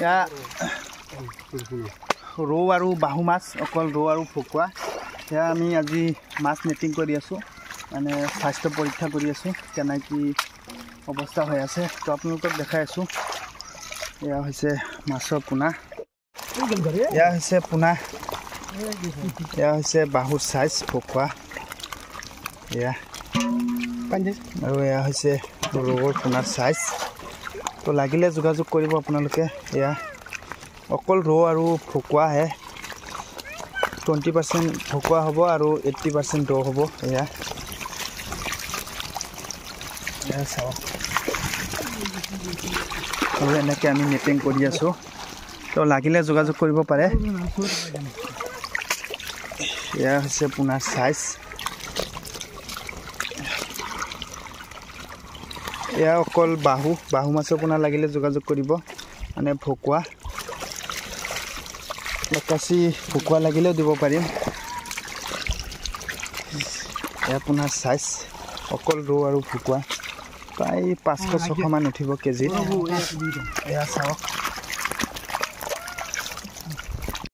এয়া ৰৌ আৰু বাহু মাছ অকল ৰৌ আৰু ভকুৱা সেয়া আমি আজি মাছ নেটিং কৰি আছোঁ মানে স্বাস্থ্য পৰীক্ষা কৰি আছোঁ কেনে কি অৱস্থা হৈ আছে তো আপোনালোকক দেখাই আছোঁ এয়া হৈছে মাছৰ পোনা এয়া হৈছে পোনা এয়া হৈছে বাহুৰ সাইজ ভকুৱা এয়া আৰু এয়া হৈছে ৰৌৰ পোনাৰ সাইজ তো লাগিলে যোগাযোগ কৰিব আপোনালোকে এয়া অকল ৰৌ আৰু ভকুৱাহে 20% ভকুৱা হ'ব আৰু 80% ৰৌ হ'ব এয়া চাওক আৰু এনেকৈ আমি নেটিং কৰি আছোঁ তো লাগিলে যোগাযোগ কৰিব পাৰে এয়া হৈছে পোনাৰ সাইজ এয়া অকল বাহু মাছৰ পোনা লাগিলে যোগাযোগ কৰিব মানে ভকুৱা কাছি ভকুৱা লাগিলেও দিব পাৰিম এয়া পোনাৰ সাইজ অকল ৰৌ আৰু ভকুৱা প্ৰায় 500-600 মান উঠিব কেজি এয়া চাওক